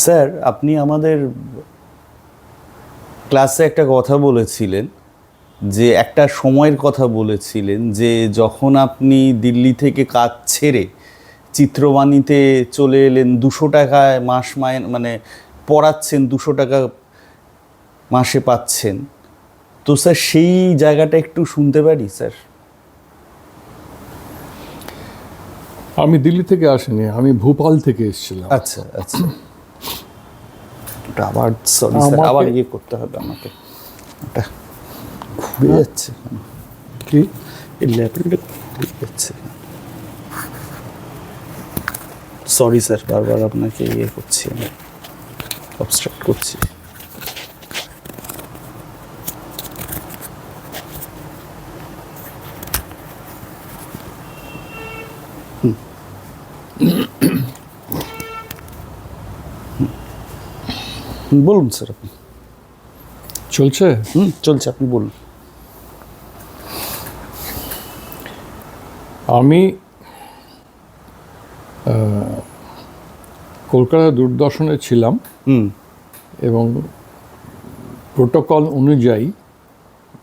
Sir, আপনি আমাদের ক্লাসে একটা কথা বলেছিলেন, যে একটা সময়ের কথা বলেছিলেন, যে যখন আপনি দিল্লি থেকে কাজ ছেড়ে চিত্রবাণীতে চলে এলেন, 200 টাকায় মাস মানে পড়াচ্ছেন, 200 টাকা মাসে পাচ্ছেন। তো স্যার, সেই জায়গাটা একটু শুনতে পারি স্যার? আমি দিল্লি থেকে আসিনি, আমি ভোপাল থেকে এসেছিলাম। আচ্ছা আচ্ছা, ওটা আবার সরি স্যার, আবার ইয়ে করতে হবে আমাকে। ওটা ঘুরে যাচ্ছে কি এই ল্যাপটপটা ঘুরে যাচ্ছে। সরি স্যার, বারবার আপনাকে ইয়ে করছি, আমি অবস্ট্রাক্ট করছি। বলুন স্যার, আপনি। চলছে? চলছে, আপনি বলুন। আমি কলকাতা দূরদর্শনে ছিলাম এবং প্রোটোকল অনুযায়ী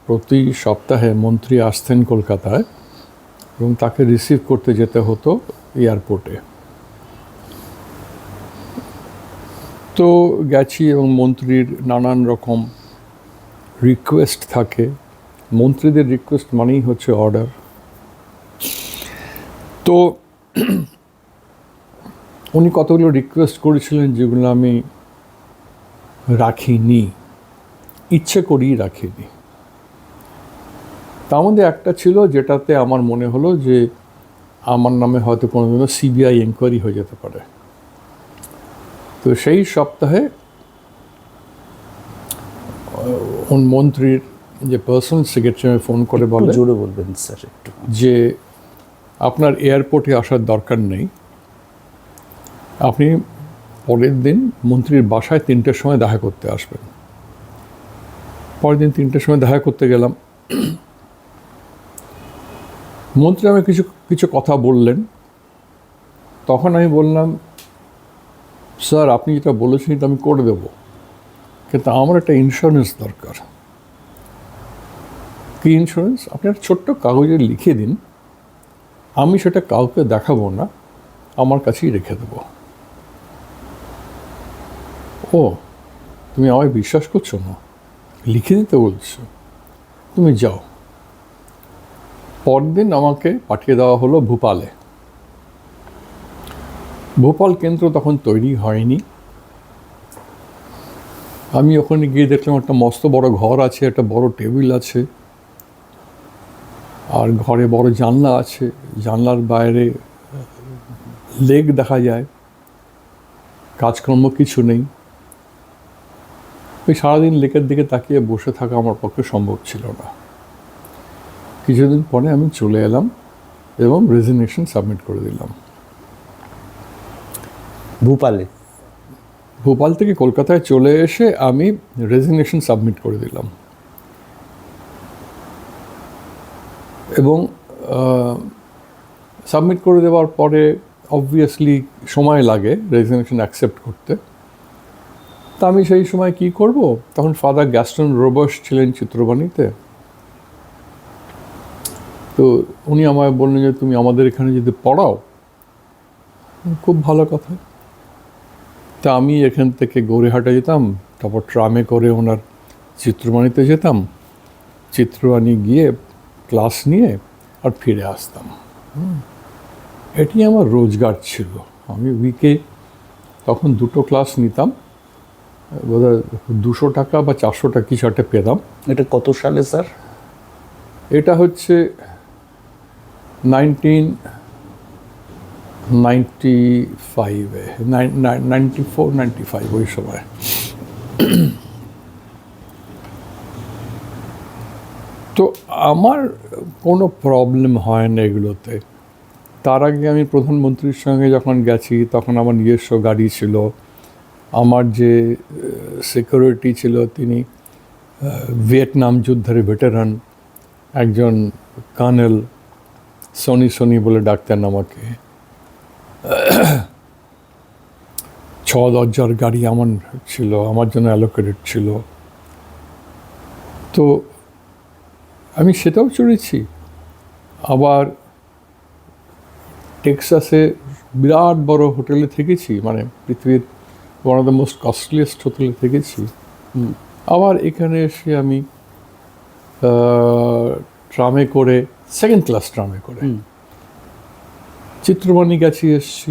প্রতি সপ্তাহে মন্ত্রী আসতেন কলকাতায় এবং তাকে রিসিভ করতে যেতে হতো এয়ারপোর্টে। তো গেছি এবং মন্ত্রীর নানান রকম রিকোয়েস্ট থাকে। মন্ত্রীদের রিকোয়েস্ট মানেই হচ্ছে অর্ডার। তো উনি কতগুলো রিকোয়েস্ট করেছিলেন যেগুলো আমি রাখিনি, ইচ্ছে করেই রাখিনি। তার মধ্যে একটা ছিল যেটাতে আমার মনে হলো যে আমার নামে হয়তো কোনোদিনও সিবিআই এনকোয়ারি হয়ে যেতে পারে। তো সেই সপ্তাহে মন্ত্রীর যে পার্সোনাল সেক্রেটারি ফোন করে বলে, জোরে বলবেন স্যার একটু, যে আপনার এয়ারপোর্টে আসার দরকার নেই, আপনি পরের দিন মন্ত্রীর বাসায় 3টের সময় দেখা করতে আসবেন। পরের দিন 3টের সময় দেখা করতে গেলাম। মন্ত্রী আমাকে কিছু কিছু কথা বললেন। তখন আমি বললাম, স্যার আপনি যেটা বলেছেন এটা আমি করে দেবো, কিন্তু আমার একটা ইন্স্যুরেন্স দরকার। কী ইন্স্যুরেন্স? আপনি একটা ছোট্ট কাগজে লিখে দিন, আমি সেটা কাউকে দেখাবো না, আমার কাছেই রেখে দেবো। ও, তুমি আমায় বিশ্বাস করছো না? লিখে দিতে বলছো? তুমি যাও। পরদিন আমাকে পাঠিয়ে দেওয়া হলো ভোপালে। ভোপাল কেন্দ্র তখন তৈরি হয়নি। আমি ওখানে গিয়ে দেখলাম একটা মস্ত বড় ঘর আছে, একটা বড় টেবিল আছে, আর ঘরে বড় জানলা আছে। জানলার বাইরে লেক দেখা যায়। কাজকর্ম কিছু নেই। ওই সারাদিন লেকের দিকে তাকিয়ে বসে থাকা আমার পক্ষে সম্ভব ছিল না। কিছুদিন পরে আমি চলে এলাম এবং রেজিগনেশন সাবমিট করে দিলাম। ভোপালে? ভোপাল থেকে কলকাতায় চলে এসে আমি রেজিগনেশন সাবমিট করে দিলাম। এবং সাবমিট করে দেওয়ার পরে অবভিয়াসলি সময় লাগে রেজিগনেশন অ্যাকসেপ্ট করতে। তা আমি সেই সময় কি করব, তখন ফাদার গ্যাস্টন রোবস ছিলেন চিত্রবাণীতে। তো উনি আমায় বললেন যে তুমি আমাদের এখানে যদি পড়াও, খুব ভালো কথা। তা আমি এখান থেকে গৌরীহাটে যেতাম, তারপর ট্রামে করে ওনার চিত্রবাণীতে যেতাম, চিত্রবাণী গিয়ে ক্লাস নিয়ে আর ফিরে আসতাম। এটি আমার রোজগার ছিল। আমি উইকে তখন 2টো ক্লাস নিতাম, বোধহয় 200 টাকা বা 400 টাকা কিছু একটা পেতাম। এটা কত সালে স্যার? এটা হচ্ছে 1995-এ, 94-95 ওই সময়। তো আমার কোনো প্রবলেম হয় না এগুলোতে। তার আগে আমি প্রধানমন্ত্রীর সঙ্গে যখন গেছি তখন আমার নিজস্ব গাড়ি ছিল। আমার যে সিকিউরিটি ছিল তিনি ভিয়েতনাম যুদ্ধের ভেটেরান, একজন কর্নেল, সনি বলে ডাকতেন আমাকে। দরজার গাড়ি আমার ছিল, আমার জন্য অ্যালোকেটেড ছিল। তো আমি সেটাও চড়েছি। আবার টেক্সাসে বিরাট বড় হোটেলে থেকেছি, মানে পৃথিবীর one of the most costliest হোটেলে থেকেছি। আবার এখানে এসে আমি ট্রামে করে, সেকেন্ড ক্লাস ট্রামে করে চিত্রবাণী গেছি, এসছি।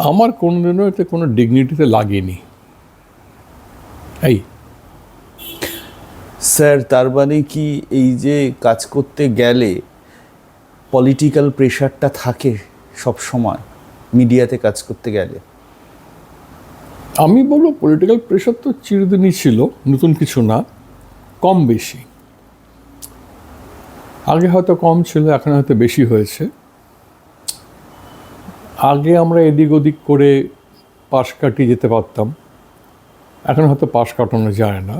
আমার কোনোদিনও এতে কোনো ডিগনিটিতে লাগেনি। এই স্যার, তার মানে কি এই যে কাজ করতে গেলে পলিটিক্যাল প্রেশারটা থাকে সব সময় মিডিয়াতে কাজ করতে গেলে? আমি বলবো পলিটিক্যাল প্রেশার তো চিরদিনই ছিল, নতুন কিছু না, কম বেশি। আগে হয়তো কম ছিল, এখন হয়তো বেশি হয়েছে। আগে আমরা এদিক ওদিক করে পাশ কাটিয়ে যেতে পারতাম, এখন হয়তো পাশ কাটানো যায় না।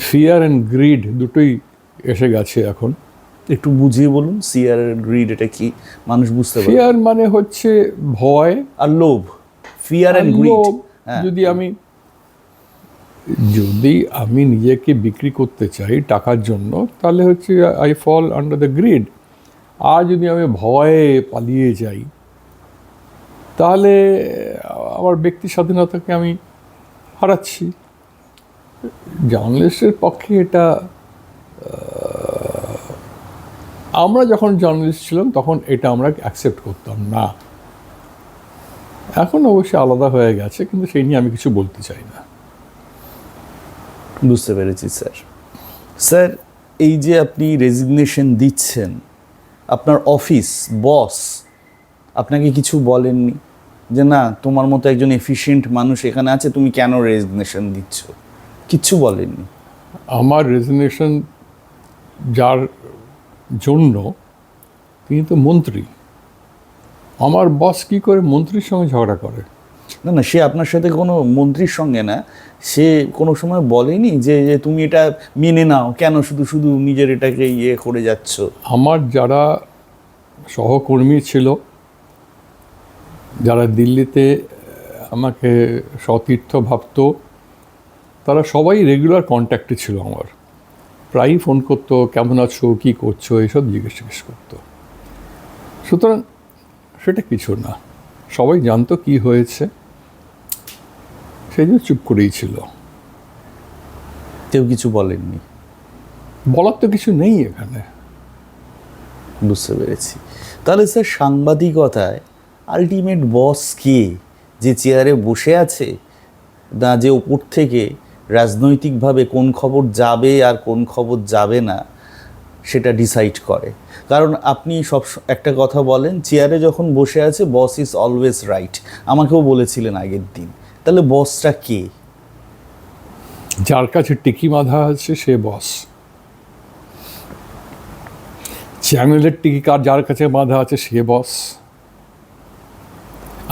ফিয়ার অ্যান্ড গ্রিড দুটোই এসে গেছে এখন। একটু বুঝিয়ে বলুন, সিআর গ্রিড এটা কি, মানুষ বুঝতে পারে? ফিয়ার মানে হচ্ছে ভয় আর লোভ, ফিয়ার অ্যান্ড গ্রিড। লোভ। যদি আমি নিজেকে বিক্রি করতে চাই টাকার জন্য, তাহলে হচ্ছে I fall under the grid. আর যদি আমি ভয়ে পালিয়ে যাই, তাহলে আমার ব্যক্তি স্বাধীনতাকে আমি হারাচ্ছি। জার্নালিস্টের পক্ষে এটা, আমরা যখন জার্নালিস্ট ছিলাম তখন এটা আমরা অ্যাকসেপ্ট করতাম না। এখন অবশ্যই আলাদা হয়ে গেছে, কিন্তু সেই নিয়ে আমি কিছু বলতে চাই না। বুঝতে পেরেছি স্যার। স্যার, এই যে আপনি রেজিগনেশন দিচ্ছেন, আপনার অফিস বস আপনাকে কিছু বলেননি যে না তোমার মতো একজন এফিশিয়েন্ট মানুষ এখানে আছে, তুমি কেন রেজিগনেশন দিচ্ছ? কিচ্ছু বলেননি? আমার রেজিগনেশন যার জন্য, তিনি তো মন্ত্রী। আমার বস কি করে মন্ত্রীর সঙ্গে ঝগড়া করে? না না, সে আপনার সাথে কোনো মন্ত্রীর সঙ্গে না, সে কোনো সময় বলেনি যে যে তুমি এটা মেনে নাও, কেন শুধু শুধু নিজের এটাকে ইয়ে করে যাচ্ছ? আমার যারা সহকর্মী ছিল, যারা দিল্লিতে আমাকে সতীর্থ ভাবত, তারা সবাই রেগুলার কন্ট্যাক্টে ছিল আমার। প্রায়ই ফোন করতো, কেমন আছো, কী করছো, এইসব জিজ্ঞেস করতো। সুতরাং সেটা কিছু না, সবাই জানতো কি হয়েছে, সেই জন্য চুপ করেই ছিল। কেউ কিছু বলেননি? বলার তো কিছু নেই এখানে। বুঝতে পেরেছি। তাহলে স্যার, সাংবাদিকতায় আলটিমেট বস কে? যে চেয়ারে বসে আছে, না যে ওপর থেকে রাজনৈতিকভাবে কোন খবর যাবে আর কোন খবর যাবে না সেটা ডিসাইড করে? কারণ আপনি একটা কথা বলেন, চেয়ারে যখন বসে আছে বস ইজ অলওয়েজ রাইট, আমাকেও বলেছিলেন আগের দিন। তাহলে বসটা কে? যার কাছে টিকি বাঁধা আছে সে বস। চ্যানেলের টিকি যার কাছে বাঁধা আছে সে বস।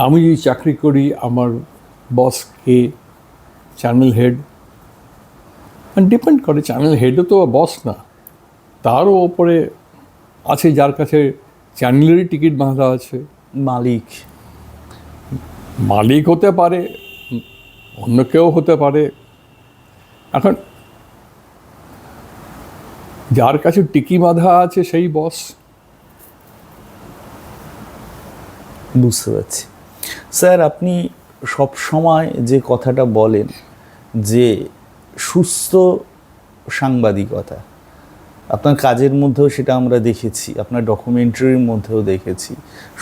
আমি যদি চাকরি করি, আমার বস কে? Channel head. ডিপেন্ড করে, চ্যানেল হেডও তো বস না, তারও ওপরে আছে যার কাছে চ্যানেলেরই টিকিট বাঁধা আছে। মালিক। মালিক হতে পারে, অন্য কেউ হতে পারে। এখন যার কাছে টিকি বাঁধা আছে সেই বস। বুঝতে পারছি। স্যার, আপনি সব সময় যে কথাটা বলেন যে সুস্থ সাংবাদিকতা, আপনার কাজের মধ্যেও সেটা আমরা দেখেছি, আপনার ডকুমেন্টারির মধ্যেও দেখেছি।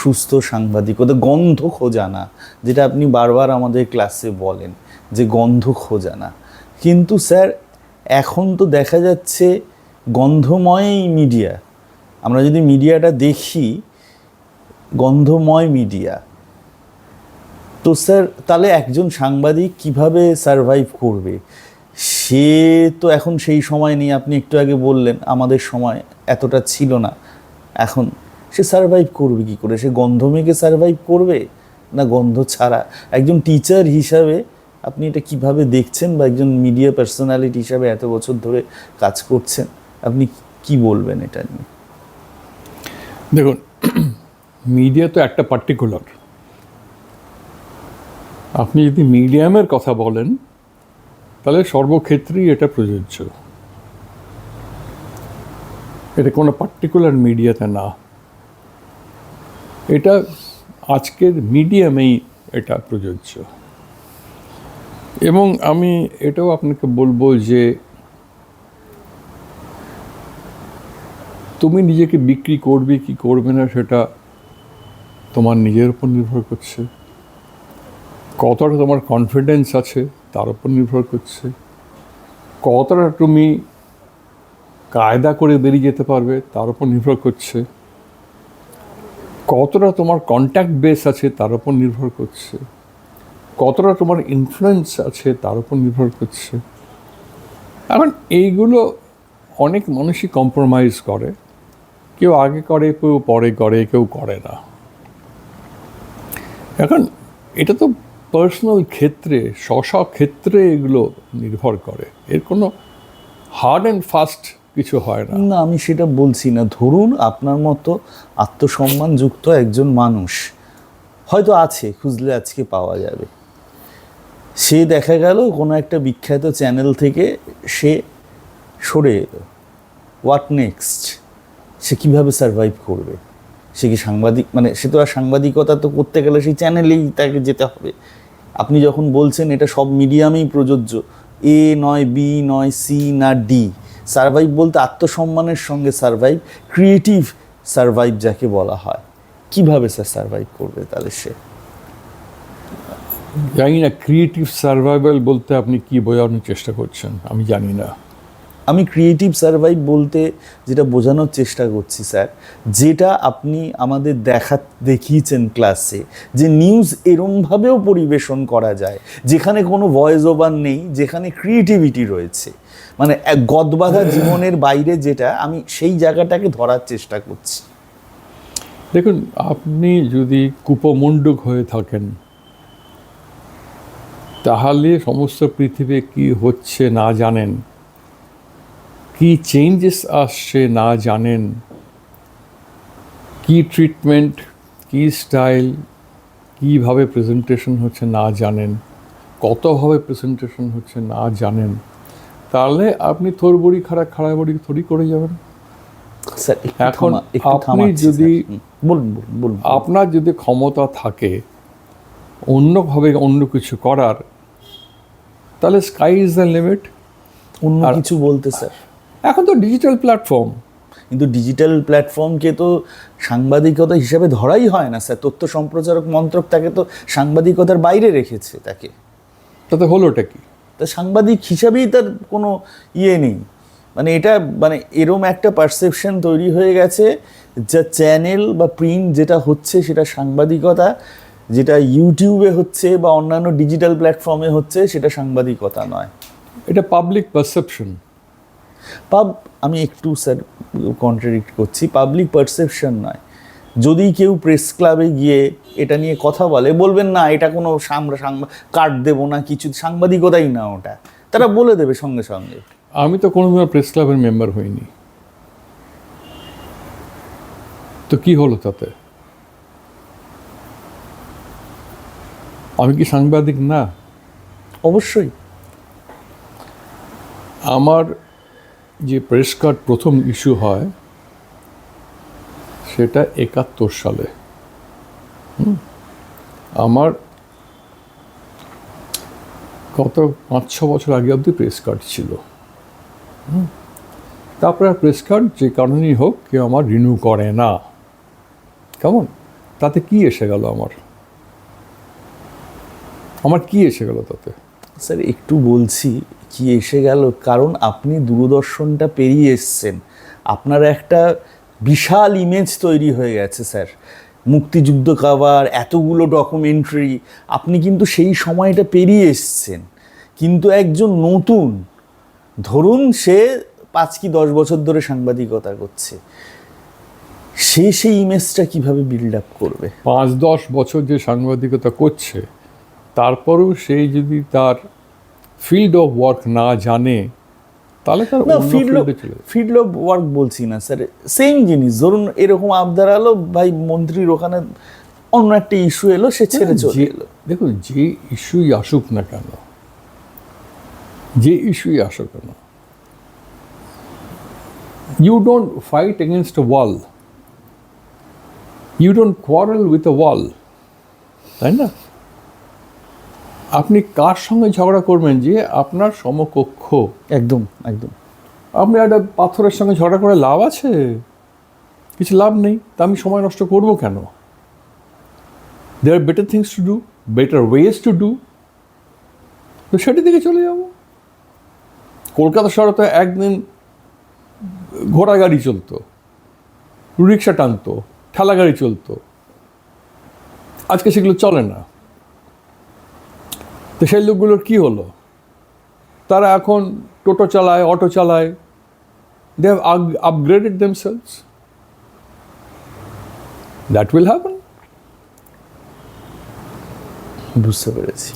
সুস্থ সাংবাদিকতা, গন্ধ খোঁজা না, যেটা আপনি বারবার আমাদের ক্লাসে বলেন যে গন্ধ খোঁজা না। কিন্তু স্যার, এখন তো দেখা যাচ্ছে গন্ধময় মিডিয়া। আমরা যদি মিডিয়াটা দেখি, গন্ধময় মিডিয়া। তো স্যার, তাহলে একজন সাংবাদিক কিভাবে সারভাইভ করবে? সে তো এখন সেই সময় নেই, আপনি একটু আগে বললেন আমাদের সময় এতটা ছিল না। এখন সে সারভাইভ করবে কী করে? সে গন্ধ মেখে সারভাইভ করবে না গন্ধ ছাড়া? একজন টিচার হিসাবে আপনি এটা কিভাবে দেখছেন, বা একজন মিডিয়া পার্সোনালিটি হিসাবে এত বছর ধরে কাজ করছেন, আপনি কি বলবেন এটা নিয়ে? দেখুন, মিডিয়া তো একটা পার্টিকুলার, আপনি যদি মিডিয়ামের কথা বলেন তাহলে সর্বক্ষেত্রেই এটা প্রযোজ্য, এটা কোনো পার্টিকুলার মিডিয়াতে না, এটা আজকের মিডিয়ামেই এটা প্রযোজ্য। এবং আমি এটাও আপনাকে বলবো যে তুমি নিজেকে বিক্রি করবে কি করবে না সেটা তোমার নিজের উপর নির্ভর করছে, কতটা তোমার কনফিডেন্স আছে তার উপর নির্ভর করছে, কতটা তুমি কায়দা করে বেরিয়ে যেতে পারবে তার উপর নির্ভর করছে, কতটা তোমার কন্ট্যাক্ট বেস আছে তার উপর নির্ভর করছে, কতটা তোমার ইনফ্লুয়েন্স আছে তার উপর নির্ভর করছে। এখন এইগুলো অনেক মানুষই কম্প্রোমাইজ করে, কেউ আগে করে কেউ পরে করে কেউ করে না। এখন এটা তো পার্সোনাল ক্ষেত্রে স্ব ক্ষেত্রে এগুলো নির্ভর করে, এর কোনো হার্ড অ্যান্ড ফাস্ট কিছু হয় না। না, আমি সেটা বলছি না। ধরুন আপনার মতো আত্মসম্মানযুক্ত একজন মানুষ হয়তো আছে, খুঁজলে আজকে পাওয়া যাবে। সে দেখা গেল কোনো একটা বিখ্যাত চ্যানেল থেকে সে সরে এলো, হোয়াট নেক্সট? সে কীভাবে সারভাইভ করবে? সে কি সাংবাদিক, মানে সে তো আর সাংবাদিকতা তো করতে গেলে সেই চ্যানেলেই তাকে যেতে হবে। আপনি যখন বলছেন এটা সব মিডিয়ামেই প্রযোজ্য, এ নয় বি নয় সি না ডি, সারভাইভ বলতে আত্মসম্মানের সঙ্গে সারভাইভ, ক্রিয়েটিভ সারভাইভ যাকে বলা হয়, কিভাবে স্যার সারভাইভ করবে তাহলে সে? জানি না ক্রিয়েটিভ সার্ভাইভাল বলতে আপনি কি বোঝানোর চেষ্টা করছেন, আমি জানি না। আমি ক্রিয়েটিভ সারভাইভ বলতে যেটা বোঝানোর চেষ্টা করছি স্যার, যেটা আপনি আমাদের দেখিয়েছেন ক্লাসে, যে নিউজ এরমভাবেও পরিবেশন করা যায় যেখানে কোনো ভয়েস ওভার নেই, যেখানে ক্রিয়েটিভিটি রয়েছে, মানে এক গদবাঁধা জীবনের বাইরে, যেটা আমি সেই জায়গাটাকে ধরার চেষ্টা করছি। দেখুন, আপনি যদি কুপমণ্ডুক হয়ে থাকেন তাহলে সমস্ত পৃথিবী কি হচ্ছে না জানেন, কি চেঞ্জেস আসছে না জানেন, কি ট্রিটমেন্ট, কি স্টাইল, কীভাবে প্রেজেন্টেশন হচ্ছে না জানেন, কতভাবে প্রেজেন্টেশন হচ্ছে না জানেন, তাহলে আপনি থোড়বড়ি খাড়াবড়ি থোড়ি করে যাবেন। স্যার এখন আপনি যদি বলুন, আপনার যদি ক্ষমতা থাকে অন্যভাবে অন্য কিছু করার, তাহলে স্কাই ইজ দ্য লিমিট। অন্য কিছু বলতে স্যার, এখন তো ডিজিটাল প্ল্যাটফর্ম, কিন্তু ডিজিটাল প্ল্যাটফর্মকে তো সাংবাদিকতা হিসাবে ধরাই হয় না স্যার। তথ্য সম্প্রচারক মন্ত্রক তাকে তো সাংবাদিকতার বাইরে রেখেছে তাকে। তাতে হলোটা কি? তা সাংবাদিক হিসাবেই তার কোনো ইয়ে নেই, মানে এটা মানে এরম একটা পারসেপশন তৈরি হয়ে গেছে, যা চ্যানেল বা প্রিন্ট যেটা হচ্ছে সেটা সাংবাদিকতা, যেটা ইউটিউবে হচ্ছে বা অন্যান্য ডিজিটাল প্ল্যাটফর্মে হচ্ছে সেটা সাংবাদিকতা নয়। এটা পাবলিক পারসেপশন। আমি একটু স্যার কন্ট্রাডিক্ট করছি, পাবলিক পারসেপশন নয়। যদি কেউ প্রেস ক্লাবে গিয়ে এটা নিয়ে কথা বলে, বলবেন না এটা কোনো কার্ড দেবো না কিছু, সাংবাদিকতাই না ওটা, তারা বলে দেবে সঙ্গে সঙ্গে। আমি তো কোনোদিনও প্রেস ক্লাবের মেম্বার হইনি, তো কি হলো তাতে? আমি কি সাংবাদিক না? অবশ্যই। আমার যে প্রেস কার্ড প্রথম ইস্যু হয় সেটা 71 সালে। আমার কত 5-6 বছর আগে অবধি প্রেস কার্ড ছিল। তারপরে প্রেস কার্ড যে কারণেই হোক কেউ আমার রিনিউ করে না। কেমন? তাতে কি এসে গেল? আমার কি এসে গেল তাতে? স্যার একটু বলছি কি এসে গেল, কারণ আপনি দূরদর্শনটা পেরিয়ে এসছেন, আপনার একটা বিশাল ইমেজ তৈরি হয়ে গেছে স্যার। মুক্তিযুদ্ধ কাভার, এতগুলো ডকুমেন্টারি, আপনি কিন্তু সেই সময়টা পেরিয়ে এসছেন। কিন্তু একজন নতুন, ধরুন সে 5 কি 10 বছর ধরে সাংবাদিকতা করছে, সে সেই ইমেজটা কিভাবে বিল্ড আপ করবে? 5-10 বছর যে সাংবাদিকতা করছে, তারপরেও সেই যদি তার ফিল্ড অফ ওয়ার্ক না জানে, তাহলে তার ফিল্ড অফ ওয়ার্ক বলছি না স্যার, সেম জিনিস। ধরুন এরকম আবদার আলো, ভাই মন্ত্রীর ওখানে অন্য একটা ইস্যু এলো, সে ছেড়ে চলে এলো। দেখুন, যে ইস্যুই আসুক না কেন, যে ইস্যুই আসুক কেন, you don't fight against a wall, you don't quarrel with a wall, তাই না? আপনি কার সঙ্গে ঝগড়া করবেন? যে আপনার সমকক্ষ। একদম একদম। আপনি একটা পাথরের সঙ্গে ঝগড়া করে লাভ আছে? কিছু লাভ নেই। তা আমি সময় নষ্ট করবো কেন? There better things to do, better ways to do, তো সেটি দিকে চলে যাব। কলকাতা শহরে তো একদিন ঘোড়া গাড়ি চলতো, রিক্সা টানতো, ঠেলা গাড়ি চলতো, আজকে সেগুলো চলে না। তো সেই লোকগুলোর কী হলো? তারা এখন টোটো চালায়, অটো চালায়, they have upgraded themselves. That will happen. বুঝতে পেরেছি।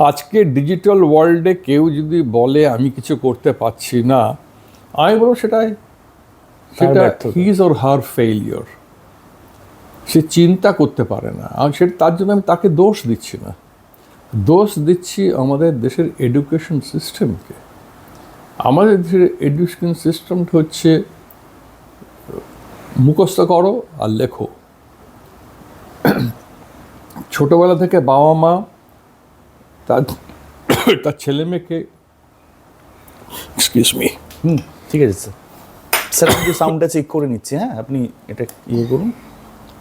আজকে ডিজিটাল ওয়ার্ল্ডে কেউ যদি বলে আমি কিছু করতে পারছি না, আমি বলবো সেটা ব্যর্থতা। His or her failure. সে চিন্তা করতে পারে না, আর সেটা তার জন্য আমি তাকে দোষ দিচ্ছি না, দোষ দিচ্ছি আমাদের দেশের এডুকেশন সিস্টেমকে। আমাদের দেশের এডুকেশন সিস্টেমটা হচ্ছে মুখস্থ করো আর লেখো। ছোটোবেলা থেকে বাবা মা তার ছেলে মেয়েকে, এক্সকিউজ মি, ঠিক আছে স্যার। স্যার, আমি সাউন্ডটা চেক করে নিচ্ছি। হ্যাঁ, আপনি এটা ইয়ে করুন।